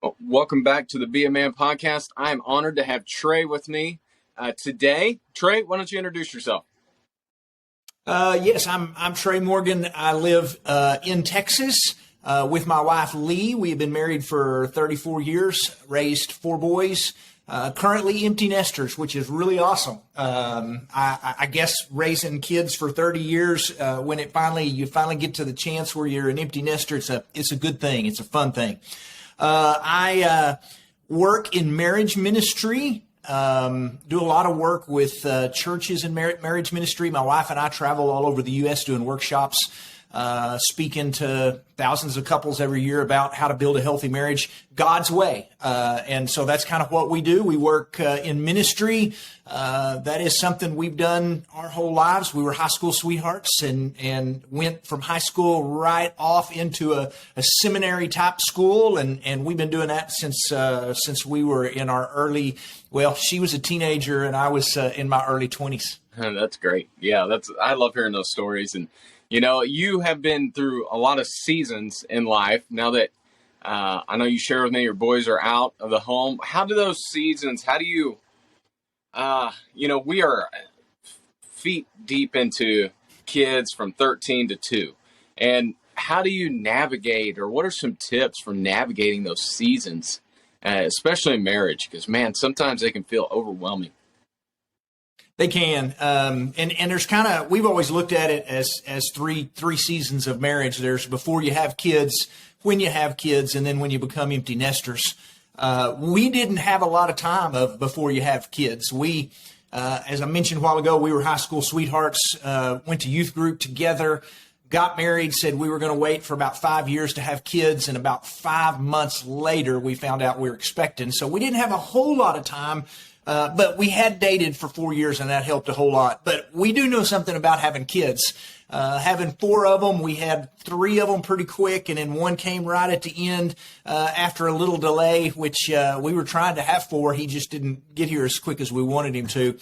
Well, welcome back to the Be a Man podcast. I am honored to have Trey with me today. Trey, why don't you introduce yourself? Yes, I'm Trey Morgan. I live in Texas with my wife Lee. We've been married for 34 years, raised 4 boys. Currently empty nesters, which is really awesome. I guess raising kids for 30 years, when you finally get to the chance where you're an empty nester, it's a good thing. It's a fun thing. I work in marriage ministry. Do a lot of work with churches and marriage ministry. My wife and I travel all over the U.S. doing workshops, speaking to thousands of couples every year about how to build a healthy marriage God's way. And so that's kind of what we do. We work in ministry. That is something we've done our whole lives. We were high school sweethearts and went from high school right off into a seminary type school. And we've been doing that since we were in our she was a teenager and I was in my early 20s. That's great. Yeah, I love hearing those stories. And, you have been through a lot of seasons in life. Now that I know you share with me your boys are out of the home. How do those seasons, how do you, we are feet deep into kids from 13 to 2. And how do you navigate, or what are some tips for navigating those seasons, especially in marriage? Because, man, sometimes they can feel overwhelming. They can, and there's we've always looked at it as three seasons of marriage. There's before you have kids, when you have kids, and then when you become empty nesters. We didn't have a lot of time of before you have kids. We, as I mentioned a while ago, we were high school sweethearts, went to youth group together, got married, said we were going to wait for about 5 years to have kids, and about 5 months later, we found out we were expecting. So we didn't have a whole lot of time. But we had dated for 4 years, and that helped a whole lot. But we do know something about having kids. Having 4 of them, we had 3 of them pretty quick, and then one came right at the end after a little delay, which we were trying to have 4. He just didn't get here as quick as we wanted him to.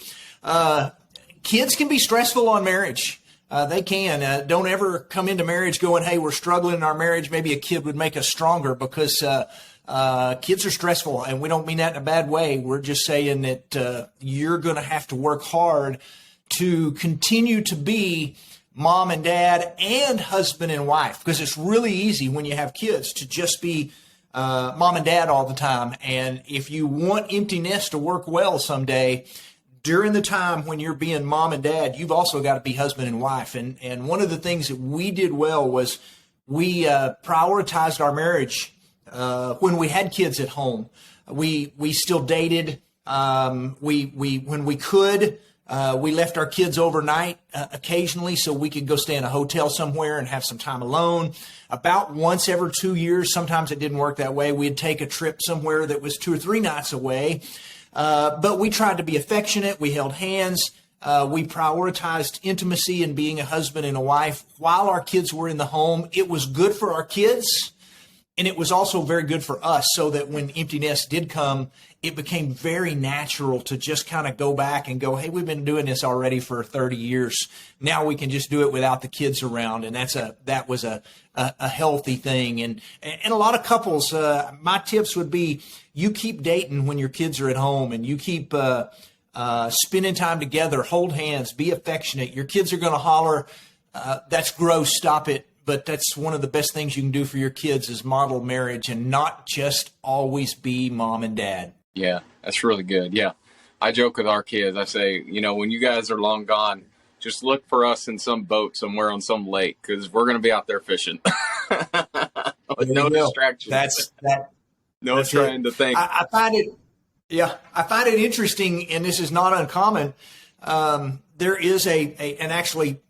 Kids can be stressful on marriage. They can. Don't ever come into marriage going, hey, we're struggling in our marriage. Maybe a kid would make us stronger, because kids are stressful, and we don't mean that in a bad way. We're just saying that you're going to have to work hard to continue to be mom and dad and husband and wife, because it's really easy when you have kids to just be mom and dad all the time. And if you want empty nest to work well someday, during the time when you're being mom and dad, you've also got to be husband and wife. And one of the things that we did well was we prioritized our marriage. When we had kids at home, we still dated. When we could, we left our kids overnight occasionally so we could go stay in a hotel somewhere and have some time alone. About once every 2 years, sometimes it didn't work that way, we'd take a trip somewhere that was 2 or 3 nights away. But we tried to be affectionate. We held hands. We prioritized intimacy and being a husband and a wife while our kids were in the home. It was good for our kids. And it was also very good for us, so that when empty nest did come, it became very natural to just kind of go back and go, hey, we've been doing this already for 30 years. Now we can just do it without the kids around. And that was a healthy thing. And a lot of couples, my tips would be, you keep dating when your kids are at home, and you keep spending time together, hold hands, be affectionate. Your kids are going to holler, that's gross, stop it. But that's one of the best things you can do for your kids, is model marriage and not just always be mom and dad. Yeah, that's really good. Yeah. I joke with our kids. I say, when you guys are long gone, just look for us in some boat somewhere on some lake, because we're going to be out there fishing. With no distractions. That's trying to think. I find it interesting, and this is not uncommon. There is an actually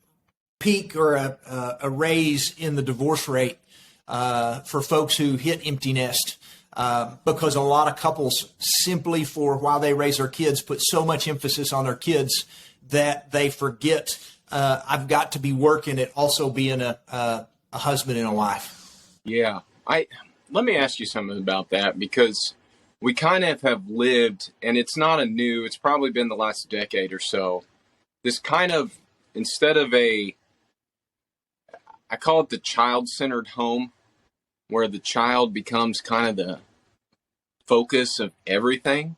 peak or a raise in the divorce rate for folks who hit empty nest, because a lot of couples, simply for while they raise their kids, put so much emphasis on their kids that they forget, I've got to be working at also being a husband and a wife. Yeah. Let me ask you something about that, because we kind of have lived, and it's probably been the last decade or so, this kind of, instead of I call it the child-centered home, where the child becomes kind of focus of everything.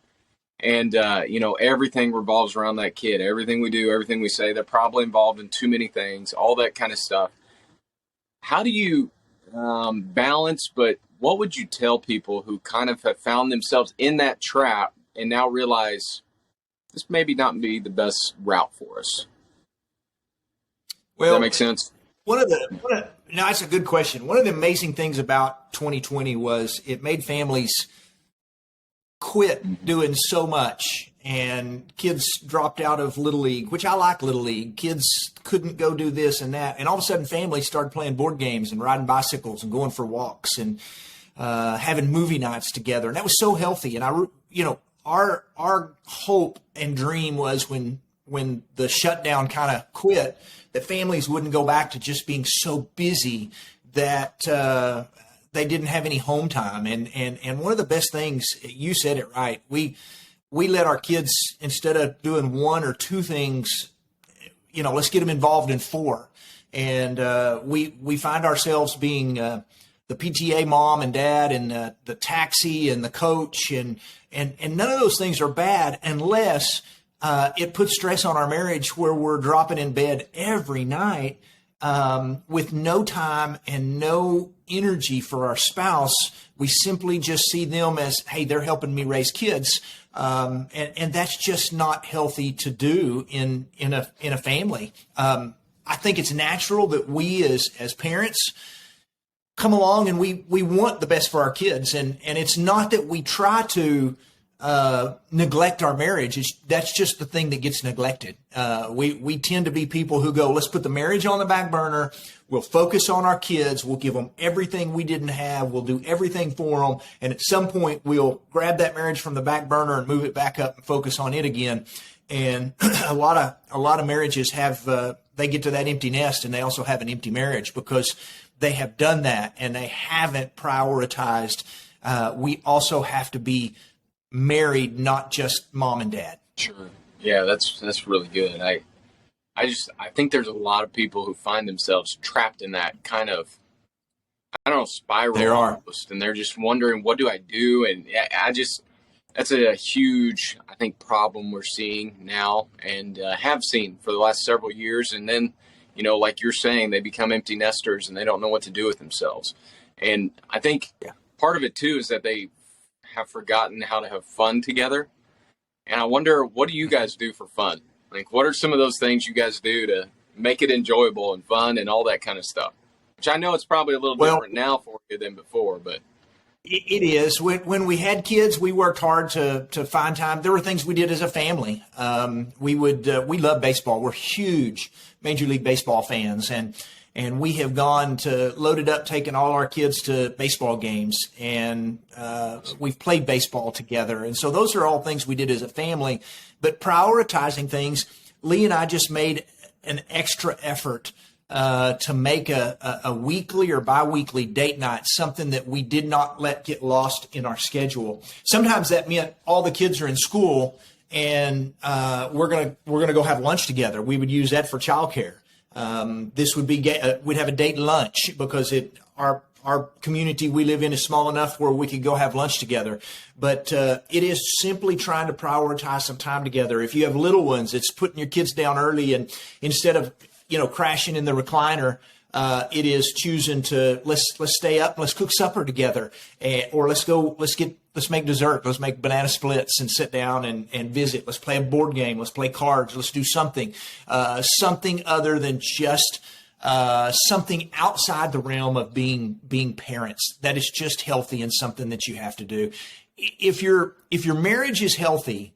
And, everything revolves around that kid. Everything we do, everything we say, they're probably involved in too many things, all that kind of stuff. How do you balance, but what would you tell people who kind of have found themselves in that trap and now realize this maybe not be the best route for us? Well, does that make sense? No, that's a good question. One of the amazing things about 2020 was it made families quit doing so much, and kids dropped out of Little League, which I like Little League. Kids couldn't go do this and that. And all of a sudden families started playing board games and riding bicycles and going for walks and having movie nights together. And that was so healthy. And our hope and dream was when the shutdown kind of quit, that families wouldn't go back to just being so busy that they didn't have any home time. And one of the best things, you said it right, we let our kids, instead of doing one or two things, let's get them involved in four. And we find ourselves being the PTA mom and dad and the taxi and the coach, and none of those things are bad unless it puts stress on our marriage, where we're dropping in bed every night with no time and no energy for our spouse. We simply just see them as, hey, they're helping me raise kids. And that's just not healthy to do in a family. I think it's natural that we as parents come along and we want the best for our kids. And it's not that we try to neglect our marriage. That's just the thing that gets neglected. We tend to be people who go, let's put the marriage on the back burner. We'll focus on our kids. We'll give them everything we didn't have. We'll do everything for them. And at some point we'll grab that marriage from the back burner and move it back up and focus on it again. And a lot of marriages have, they get to that empty nest, and they also have an empty marriage because they have done that and they haven't prioritized. We also have to be married, not just mom and dad. Sure. Yeah, that's really good. I think there's a lot of people who find themselves trapped in that kind of, I don't know, spiral. There are. Almost, and they're just wondering, what do I do? And that's a huge, I think, problem we're seeing now, and have seen for the last several years. And then, like you're saying, they become empty nesters and they don't know what to do with themselves. And I think part of it too is that they have forgotten how to have fun together. And I wonder, what do you guys do for fun? Like, what are some of those things you guys do to make it enjoyable and fun and all that kind of stuff? Which I know it's probably a little different now for you than before, but it is. When we had kids, we worked hard to find time. There were things we did as a family. We love baseball. We're huge Major League Baseball fans, and we have gone to loaded up, taking all our kids to baseball games, and we've played baseball together. And so those are all things we did as a family. But prioritizing things, Lee and I just made an extra effort to make a weekly or biweekly date night something that we did not let get lost in our schedule. Sometimes that meant all the kids are in school and we're gonna go have lunch together. We would use that for childcare. This would be we'd have a date lunch because our community we live in is small enough where we could go have lunch together. But it is simply trying to prioritize some time together. If you have little ones, it's putting your kids down early, and instead of crashing in the recliner, it is choosing to let's stay up, let's cook supper together, or let's make dessert, let's make banana splits and sit down and visit. Let's play a board game, let's play cards, let's do something other than just something outside the realm of being parents. That is just healthy and something that you have to do. If your marriage is healthy,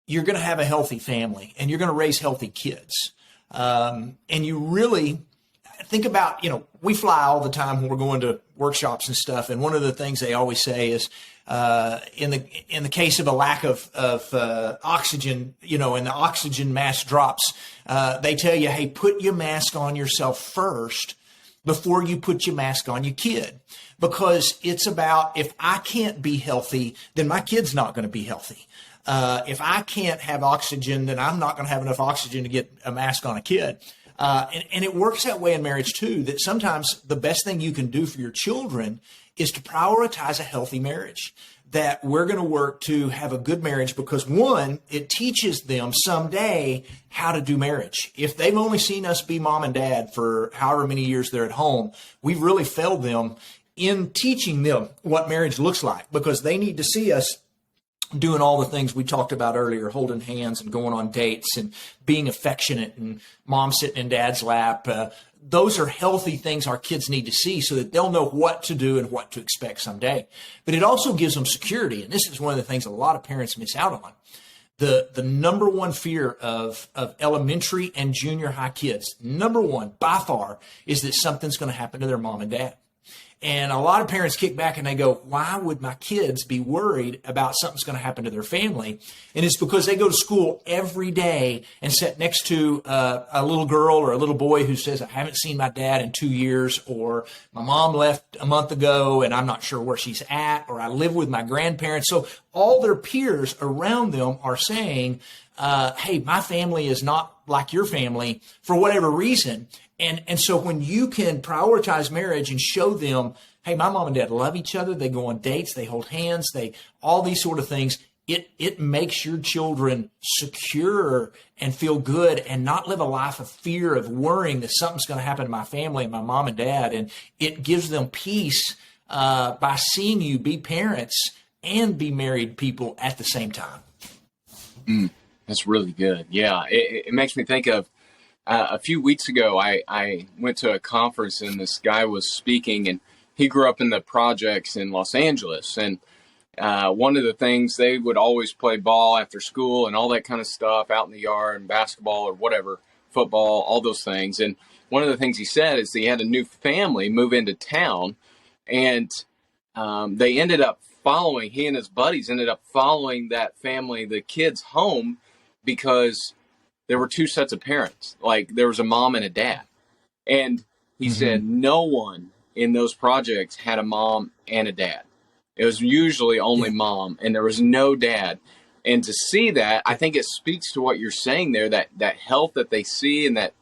you're going to have a healthy family and you're going to raise healthy kids. And you really think about, we fly all the time when we're going to workshops and stuff. And one of the things they always say is, in the case of a lack of oxygen, and the oxygen mask drops, they tell you, hey, put your mask on yourself first before you put your mask on your kid. Because it's about, if I can't be healthy, then my kid's not going to be healthy. If I can't have oxygen, then I'm not going to have enough oxygen to get a mask on a kid. And it works that way in marriage too, that sometimes the best thing you can do for your children is to prioritize a healthy marriage, that we're going to work to have a good marriage because, one, it teaches them someday how to do marriage. If they've only seen us be mom and dad for however many years they're at home, we've really failed them in teaching them what marriage looks like, because they need to see us doing all the things we talked about earlier, holding hands and going on dates and being affectionate and mom sitting in dad's lap. Those are healthy things our kids need to see so that they'll know what to do and what to expect someday. But it also gives them security. And this is one of the things a lot of parents miss out on. The number one fear of elementary and junior high kids, number one by far, is that something's going to happen to their mom and dad. And a lot of parents kick back and they go, why would my kids be worried about something's going to happen to their family? And it's because they go to school every day and sit next to a little girl or a little boy who says, I haven't seen my dad in 2 years, or my mom left a month ago and I'm not sure where she's at, or I live with my grandparents. So all their peers around them are saying, hey, my family is not like your family for whatever reason. And so when you can prioritize marriage and show them, hey, my mom and dad love each other, they go on dates, they hold hands, all these sort of things, it makes your children secure and feel good and not live a life of fear, of worrying that something's going to happen to my family and my mom and dad. And it gives them peace by seeing you be parents and be married people at the same time. That's really good. Yeah, it makes me think of a few weeks ago, I went to a conference and this guy was speaking, and he grew up in the projects in Los Angeles. And one of the things, they would always play ball after school and all that kind of stuff out in the yard, and basketball or whatever, football, all those things. And one of the things he said is he had a new family move into town, and they ended up following, he and his buddies ended up following that family, the kids home, because there were two sets of parents. Like, there was a mom and a dad. And he said no one in those projects had a mom and a dad. It was usually only mom, and there was no dad. And to see that, I think it speaks to what you're saying there, that health that they see, and that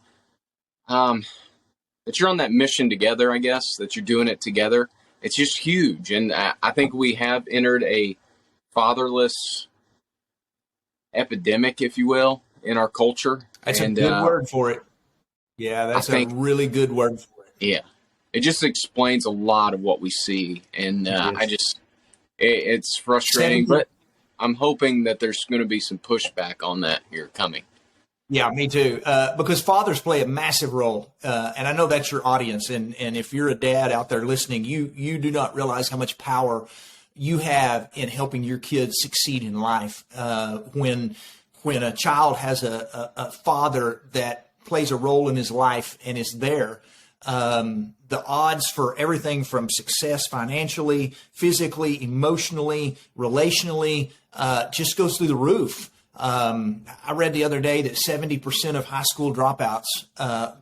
that you're on that mission together, I guess, that you're doing it together. It's just huge. And I think we have entered a fatherless epidemic, if you will, in our culture. That's a good word for it. Yeah, that's a really good word for it. Yeah. It just explains a lot of what we see. And it's frustrating, but I'm hoping that there's going to be some pushback on that here coming. Yeah, me too. Because fathers play a massive role. And I know that's your audience. And if you're a dad out there listening, you do not realize how much power you have in helping your kids succeed in life. When a child has a father that plays a role in his life and is there, the odds for everything from success financially, physically, emotionally, relationally, just goes through the roof. I read the other day that 70% of high school dropouts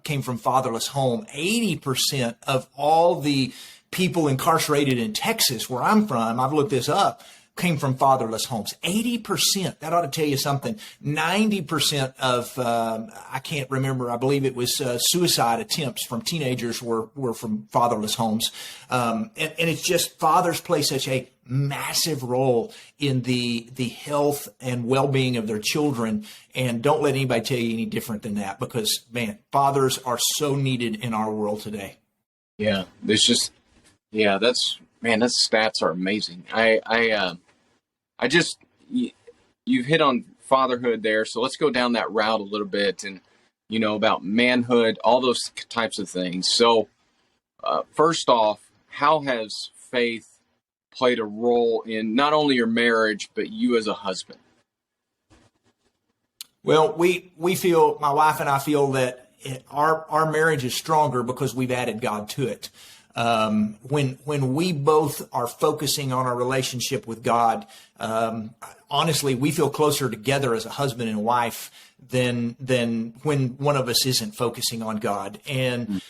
came from fatherless home. 80% of all the people incarcerated in Texas, where I'm from, I've looked this up, came from fatherless homes. 80%. That ought to tell you something. 90% of, I can't remember, I believe it was suicide attempts from teenagers were from fatherless homes. And it's just, fathers play such a massive role in the health and well-being of their children. And don't let anybody tell you any different than that, because, man, fathers are so needed in our world today. Yeah, there's just, those stats are amazing. You've hit on fatherhood there. So let's go down that route a little bit, and, about manhood, all those types of things. So first off, how has faith played a role in not only your marriage, but you as a husband? Well, we feel, my wife and I feel that our marriage is stronger because we've added God to it. When we both are focusing on our relationship with God, honestly, we feel closer together as a husband and wife than when one of us isn't focusing on God. And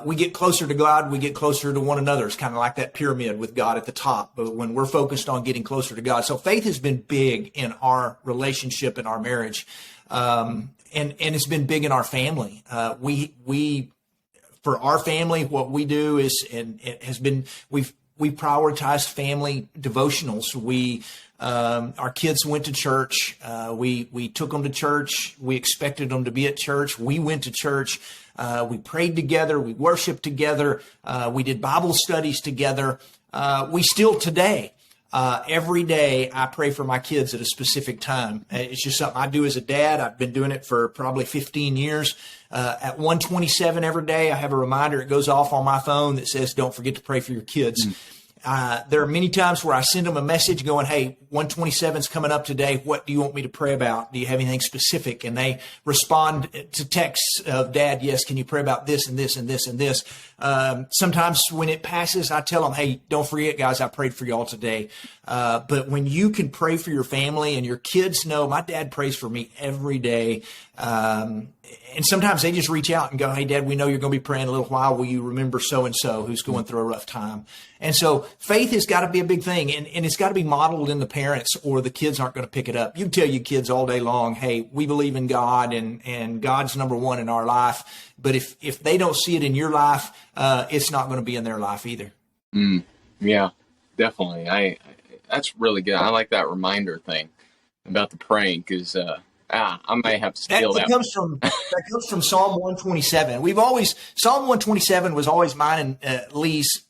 we get closer to God, we get closer to one another. It's kind of like that pyramid with God at the top, but when we're focused on getting closer to God. So faith has been big in our relationship and our marriage. And it's been big in our family. For our family, what we do is, and it has been, we've prioritized family devotionals. Our kids went to church. We took them to church. We expected them to be at church. We went to church. We prayed together. We worshiped together. We did Bible studies together. We still today, every day I pray for my kids at a specific time. It's just something I do as a dad. I've been doing it for probably 15 years. At 1:27 every day, I have a reminder. It goes off on my phone that says, don't forget to pray for your kids. There are many times where I send them a message going, hey, 127 is coming up today. What do you want me to pray about? Do you have anything specific? And they respond to texts of, Dad, yes, can you pray about this and this and this and this? Sometimes when it passes, I tell them, hey, don't forget, guys, I prayed for y'all today. But when you can pray for your family and your kids know my dad prays for me every day. And sometimes they just reach out and go, hey, Dad, we know you're going to be praying a little while. Will you remember so-and-so who's going through a rough time? And so faith has got to be a big thing, and it's got to be modeled in the parents, or the kids aren't going to pick it up. You can tell your kids all day long, hey, we believe in God, and God's number one in our life. But if they don't see it in your life, it's not going to be in their life either. Yeah, definitely. That's really good. I like that reminder thing about the praying, because I may have to steal that. That comes from Psalm 127. Psalm 127 was always mine and Lee's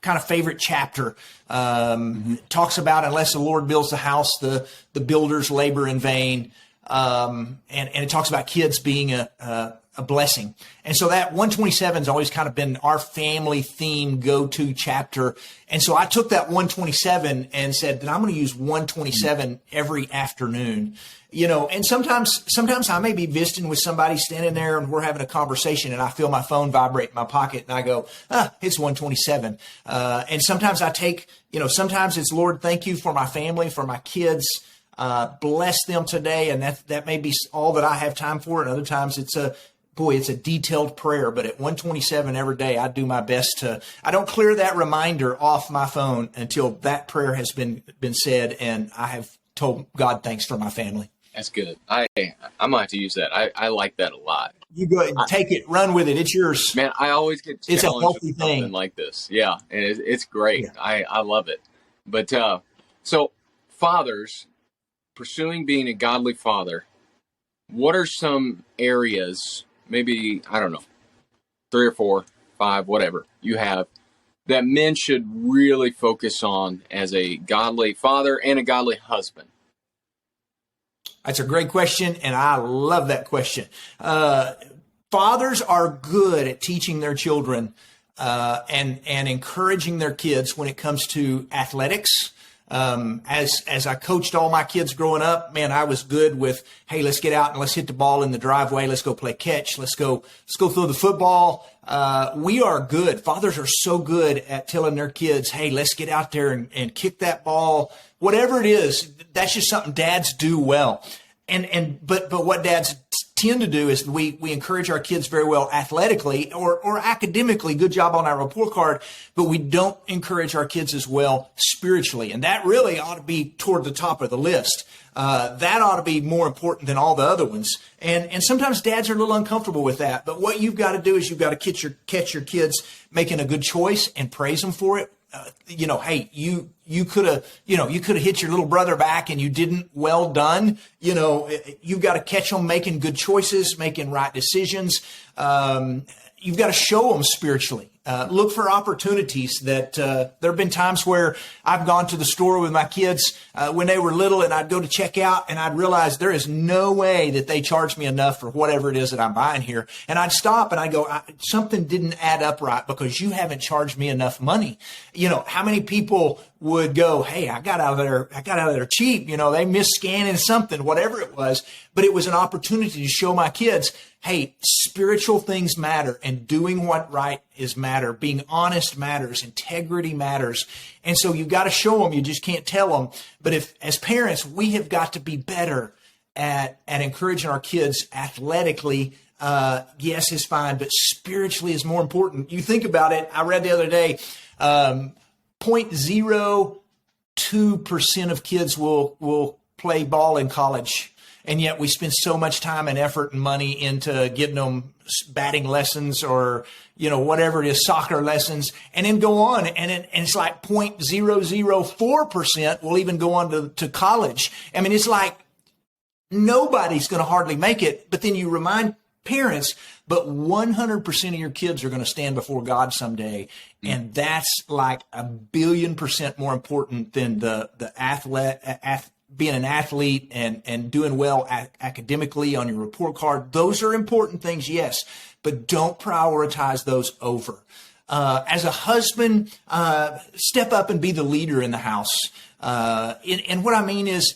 kind of favorite chapter. Talks about, unless the Lord builds the house, the builders labor in vain. And it talks about kids being a blessing. And so that 127 has always kind of been our family theme go-to chapter. And so I took that 127 and said that I'm going to use 127 every afternoon. And sometimes I may be visiting with somebody standing there and we're having a conversation and I feel my phone vibrate in my pocket and I go, it's 127. And sometimes I take, sometimes it's, Lord, thank you for my family, for my kids. Bless them today. And that may be all that I have time for. And other times it's a detailed prayer, but at 127 every day, I do my best I don't clear that reminder off my phone until that prayer has been said and I have told God thanks for my family. That's good. I might have to use that. I like that a lot. You go ahead and take it, run with it. It's yours. Man, I always get challenged it's a healthy with something thing like this. Yeah, and it's great. Yeah. I love it. But so fathers pursuing being a godly father, what are some areas, maybe, I don't know, 3 or 4, 5, whatever you have, that men should really focus on as a godly father and a godly husband? That's a great question, and I love that question. Fathers are good at teaching their children and encouraging their kids when it comes to athletics. As I coached all my kids growing up, man, I was good with, hey, let's get out and let's hit the ball in the driveway. Let's go play catch. Let's go throw the football. We are good. Fathers are so good at telling their kids, hey, let's get out there and kick that ball. Whatever it is, that's just something dads do well. But what dads tend to do is we encourage our kids very well athletically or academically, good job on our report card, but we don't encourage our kids as well spiritually. And that really ought to be toward the top of the list. That ought to be more important than all the other ones. And sometimes dads are a little uncomfortable with that. But what you've got to do is you've got to catch your kids making a good choice and praise them for it. Hey, you could have hit your little brother back and you didn't. Well done. You've got to catch them making good choices, making right decisions. You've got to show them spiritually. Look for opportunities that there have been times where I've gone to the store with my kids when they were little and I'd go to check out and I'd realize there is no way that they charge me enough for whatever it is that I'm buying here. And I'd stop and I'd go, something didn't add up right because you haven't charged me enough money. How many people would go, hey, I got out of there cheap. They missed scanning something, whatever it was. But it was an opportunity to show my kids, hey, spiritual things matter and doing what right is matter. Being honest matters. Integrity matters. And so you've got to show them. You just can't tell them. But as parents, we have got to be better at encouraging our kids athletically. Yes, is fine, but spiritually is more important. You think about it. I read the other day, 0.02% of kids will play ball in college. And yet we spend so much time and effort and money into getting them batting lessons or, whatever it is, soccer lessons, and then go on. And it's like 0.004% will even go on to college. I mean, it's like nobody's going to hardly make it. But then you remind parents, but 100% of your kids are going to stand before God someday. And that's like 1,000,000,000% more important than the being an athlete and doing well academically on your report card. Those are important things, yes, but don't prioritize those over. As a husband, step up and be the leader in the house. And what I mean is,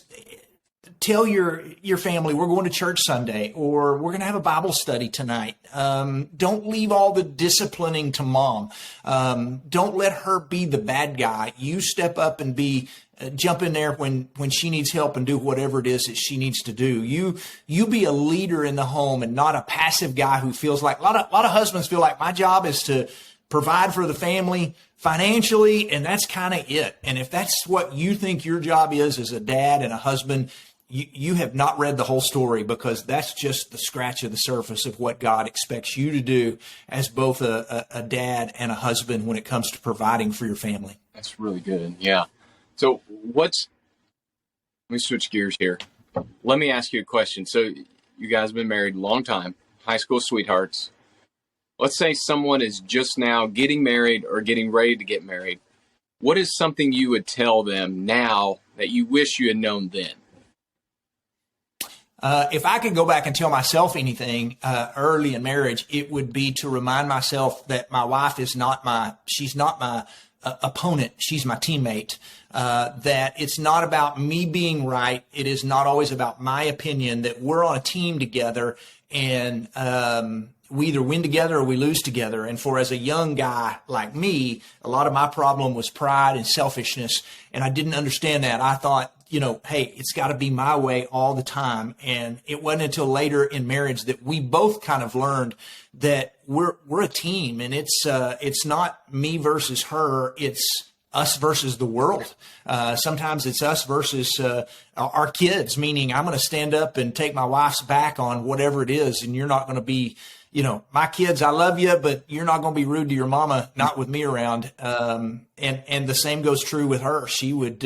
tell your family, we're going to church Sunday, or we're going to have a Bible study tonight. Don't leave all the disciplining to mom. Don't let her be the bad guy. You step up and jump in there when she needs help and do whatever it is that she needs to do. You be a leader in the home and not a passive guy who feels like a lot of husbands feel like my job is to provide for the family financially, and that's kind of it. And if that's what you think your job is as a dad and a husband, you have not read the whole story, because that's just the scratch of the surface of what God expects you to do as both a dad and a husband when it comes to providing for your family. That's really good. Yeah. So let me switch gears here. Let me ask you a question. So you guys have been married a long time, high school sweethearts. Let's say someone is just now getting married or getting ready to get married. What is something you would tell them now that you wish you had known then? If I could go back and tell myself anything early in marriage, it would be to remind myself that my wife she's not my opponent. She's my teammate. That it's not about me being right. It is not always about my opinion, that we're on a team together, and we either win together or we lose together. And as a young guy like me, a lot of my problem was pride and selfishness. And I didn't understand that. I thought, hey, it's got to be my way all the time. And it wasn't until later in marriage that we both kind of learned that we're a team, and it's not me versus her. It's us versus the world. Sometimes it's us versus our kids, meaning I'm going to stand up and take my wife's back on whatever it is, and you're not going to be, my kids, I love you, but you're not going to be rude to your mama, not with me around. And the same goes true with her. She would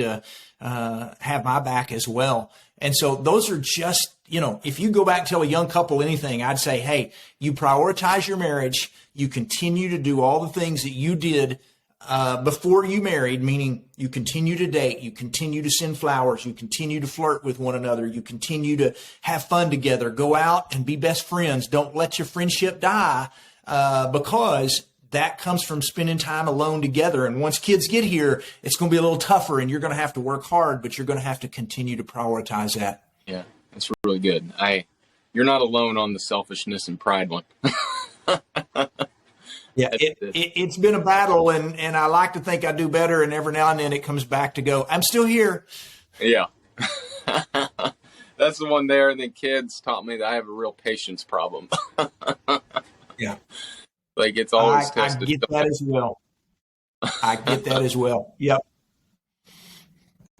have my back as well. And so those are just, if you go back and tell a young couple anything, I'd say, hey, you prioritize your marriage. You continue to do all the things that you did before you married, meaning you continue to date, you continue to send flowers, you continue to flirt with one another, you continue to have fun together, go out and be best friends. Don't let your friendship die, because that comes from spending time alone together. And once kids get here, it's going to be a little tougher, and you're going to have to work hard, but you're going to have to continue to prioritize that. Yeah, that's really good. You're not alone on the selfishness and pride one. Yeah, it's been a battle, and I like to think I do better, and every now and then it comes back to go, I'm still here. Yeah. That's the one there. And then kids taught me that I have a real patience problem. Yeah. Like it's always I get that as well. I get that as well. Yep.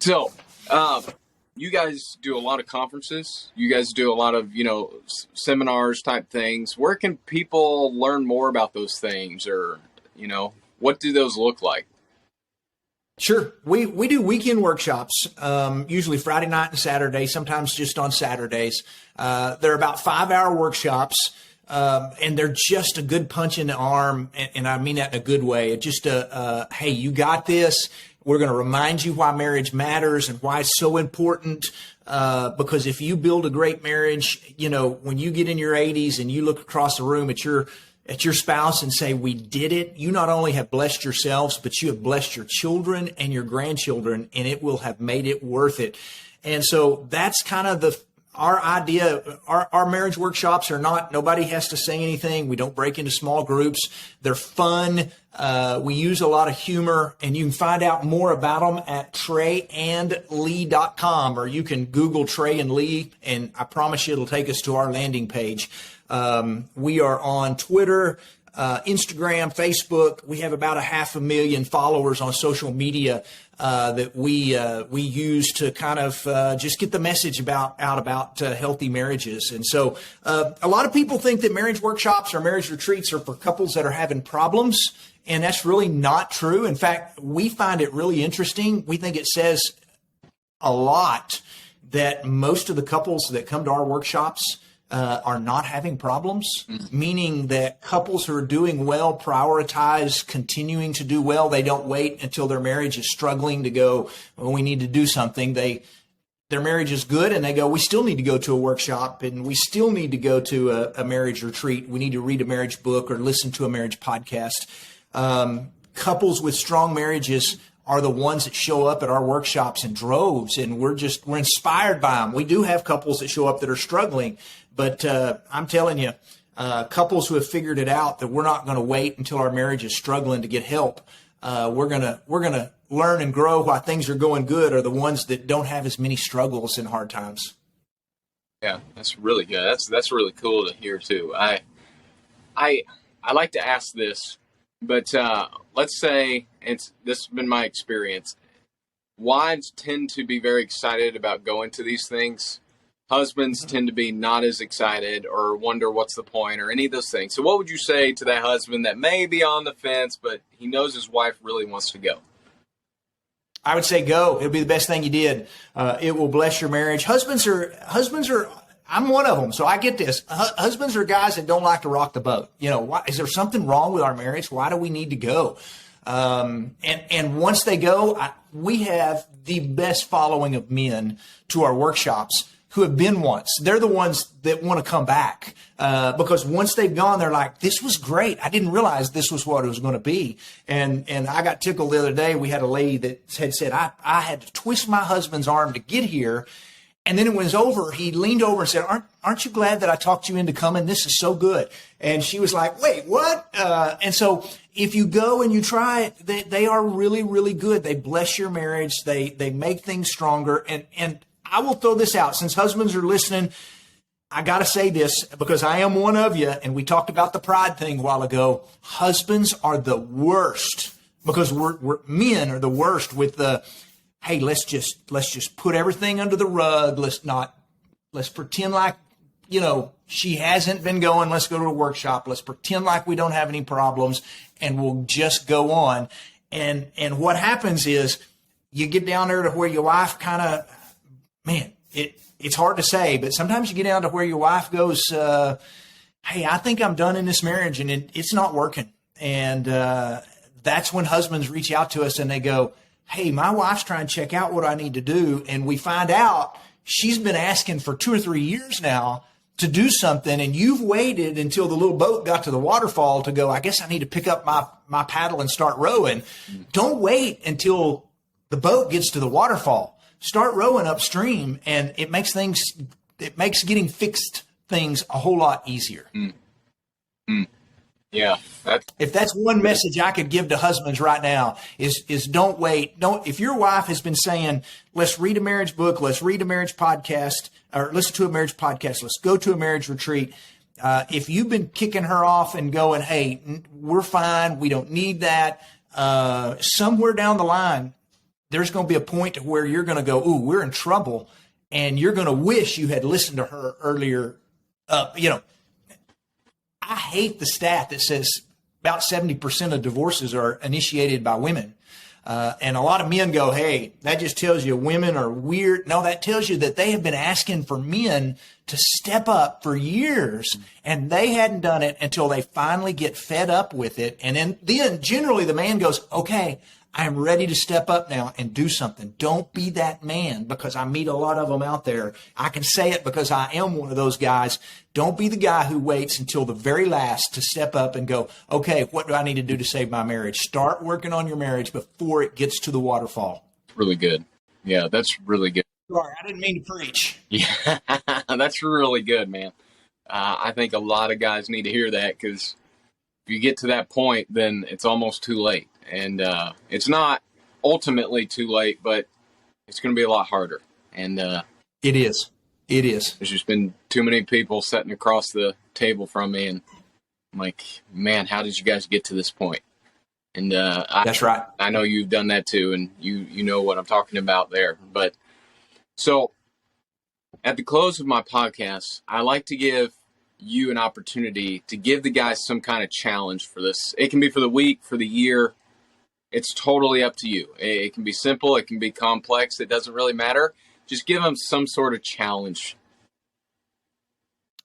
So, you guys do a lot of conferences. You guys do a lot of, seminars type things. Where can people learn more about those things, or, what do those look like? Sure. We do weekend workshops, usually Friday night and Saturday, sometimes just on Saturdays. They're about 5-hour workshops. And they're just a good punch in the arm. And I mean that in a good way. It's just hey, you got this. We're going to remind you why marriage matters and why it's so important. Because if you build a great marriage, when you get in your 80s and you look across the room at your spouse and say, we did it, you not only have blessed yourselves, but you have blessed your children and your grandchildren, and it will have made it worth it. And so that's kind of our idea. Our marriage workshops are not, nobody has to say anything. We don't break into small groups. They're fun. We use a lot of humor, and you can find out more about them at treyandlea.com, or you can Google Trey and Lea, and I promise you it'll take us to our landing page. We are on Twitter, Instagram, Facebook. We have about 500,000 followers on social media that we use to kind of just get the message about healthy marriages. And so a lot of people think that marriage workshops or marriage retreats are for couples that are having problems, and that's really not true. In fact, we find it really interesting. We think it says a lot that most of the couples that come to our workshops are not having problems, meaning that couples who are doing well prioritize continuing to do well. They don't wait until their marriage is struggling to go, well, we need to do something. Their marriage is good, and they go, we still need to go to a workshop, and we still need to go to a marriage retreat. We need to read a marriage book or listen to a marriage podcast. Couples with strong marriages are the ones that show up at our workshops in droves, and we're inspired by them. We do have couples that show up that are struggling, but I'm telling you, couples who have figured it out that we're not going to wait until our marriage is struggling to get help. We're gonna learn and grow while things are going good are the ones that don't have as many struggles and hard times. Yeah, that's really good. That's really cool to hear too. I like to ask this, but let's say this has been my experience. Wives tend to be very excited about going to these things. Husbands tend to be not as excited or wonder what's the point or any of those things. So what would you say to that husband that may be on the fence, but he knows his wife really wants to go? I would say go. It'll be the best thing you did. It will bless your marriage. Husbands are, I'm one of them, so I get this. Husbands are guys that don't like to rock the boat. You know, why, is there something wrong with our marriage? Why do we need to go? And once they go, we have the best following of men to our workshops who have been once. They're the ones that want to come back because once they've gone, they're like, this was great. I didn't realize this was what it was going to be. And I got tickled the other day. We had a lady that had said, I had to twist my husband's arm to get here. And then it was over. He leaned over and said, aren't you glad that I talked you into coming? This is so good. And she was like, wait, what? And so if you go and you try it, they are really, really good. They bless your marriage. They make things stronger. And I will throw this out. Since husbands are listening, I got to say this because I am one of you. And we talked about the pride thing a while ago. Husbands are the worst because men are the worst with the, hey, let's just put everything under the rug. Let's pretend like, you know, she hasn't been going. Let's go to a workshop. Let's pretend like we don't have any problems and we'll just go on. And what happens is you get down there to where your wife kind of, man, it's hard to say, but sometimes you get down to where your wife goes, hey, I think I'm done in this marriage and it's not working. And that's when husbands reach out to us and they go, hey, my wife's trying to check out what I need to do. And we find out she's been asking for 2 or 3 years now to do something. And you've waited until the little boat got to the waterfall to go, I guess I need to pick up my paddle and start rowing. Don't wait until the boat gets to the waterfall. Start rowing upstream, and it makes getting fixed things a whole lot easier. Yeah. If that's one message I could give to husbands right now is don't wait. If your wife has been saying, let's read a marriage book, let's read a marriage podcast, or listen to a marriage podcast, let's go to a marriage retreat. If you've been kicking her off and going, hey, we're fine, we don't need that, somewhere down the line, there's going to be a point to where you're going to go, ooh, we're in trouble. And you're going to wish you had listened to her earlier. I hate the stat that says about 70% of divorces are initiated by women. And a lot of men go, hey, that just tells you women are weird. No, that tells you that they have been asking for men to step up for years, and they hadn't done it until they finally get fed up with it. And then generally the man goes, okay, I'm ready to step up now and do something. Don't be that man, because I meet a lot of them out there. I can say it because I am one of those guys. Don't be the guy who waits until the very last to step up and go, okay, what do I need to do to save my marriage? Start working on your marriage before it gets to the waterfall. Really good. Yeah, that's really good. Sorry, I didn't mean to preach. Yeah, that's really good, man. I think a lot of guys need to hear that, because if you get to that point, then it's almost too late. And it's not ultimately too late, but it's going to be a lot harder. And it is. It is. There's just been too many people sitting across the table from me, and I'm like, man, how did you guys get to this point? And That's right. I know you've done that too, and you know what I'm talking about there. But so at the close of my podcast, I like to give you an opportunity to give the guys some kind of challenge for this. It can be for the week, for the year. It's totally up to you. It can be simple. It can be complex. It doesn't really matter. Just give them some sort of challenge.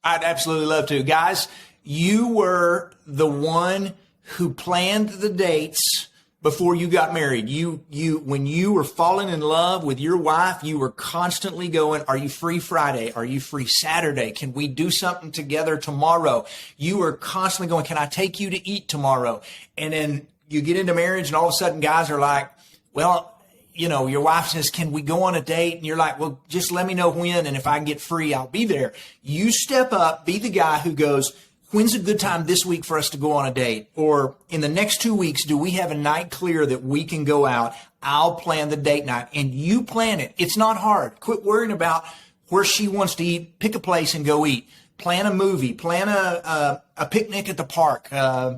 I'd absolutely love to. Guys, you were the one who planned the dates before you got married. When you were falling in love with your wife, you were constantly going, are you free Friday? Are you free Saturday? Can we do something together tomorrow? You were constantly going, can I take you to eat tomorrow? And then you get into marriage and all of a sudden guys are like, well, you know, your wife says, can we go on a date? And you're like, well, just let me know when. And if I can get free, I'll be there. You step up, be the guy who goes, when's a good time this week for us to go on a date? Or in the next 2 weeks, do we have a night clear that we can go out? I'll plan the date night. And you plan it. It's not hard. Quit worrying about where she wants to eat. Pick a place and go eat. Plan a movie. Plan a picnic at the park.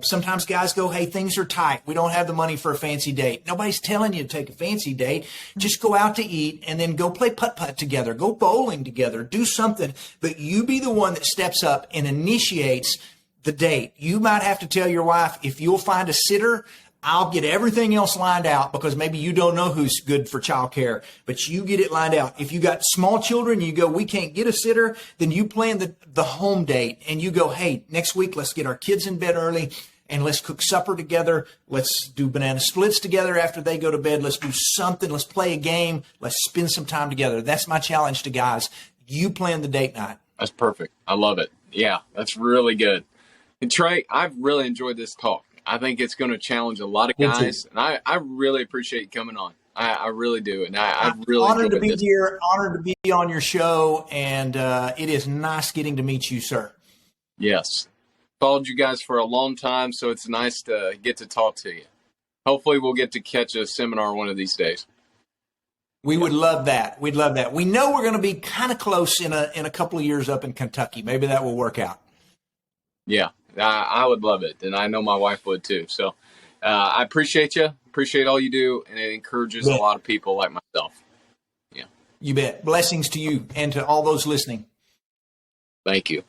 Sometimes guys go, hey, things are tight. We don't have the money for a fancy date. Nobody's telling you to take a fancy date. Just go out to eat and then go play putt-putt together. Go bowling together. Do something. But you be the one that steps up and initiates the date. You might have to tell your wife, if you'll find a sitter, I'll get everything else lined out, because maybe you don't know who's good for childcare, but you get it lined out. If you got small children, you go, we can't get a sitter, then you plan the home date and you go, hey, next week, let's get our kids in bed early and let's cook supper together. Let's do banana splits together after they go to bed. Let's do something. Let's play a game. Let's spend some time together. That's my challenge to guys. You plan the date night. That's perfect. I love it. Yeah, that's really good. And Trey, I've really enjoyed this talk. I think it's going to challenge a lot of guys, and I really appreciate you coming on. I really do, and I'm really honored to be here. Honored to be on your show, and it is nice getting to meet you, sir. Yes, followed you guys for a long time, so it's nice to get to talk to you. Hopefully, we'll get to catch a seminar one of these days. We would love that. We'd love that. We know we're going to be kind of close in a couple of years up in Kentucky. Maybe that will work out. Yeah. I would love it, and I know my wife would too. So I appreciate you, appreciate all you do, and it encourages a lot of people like myself. Yeah. You bet. Blessings to you and to all those listening. Thank you.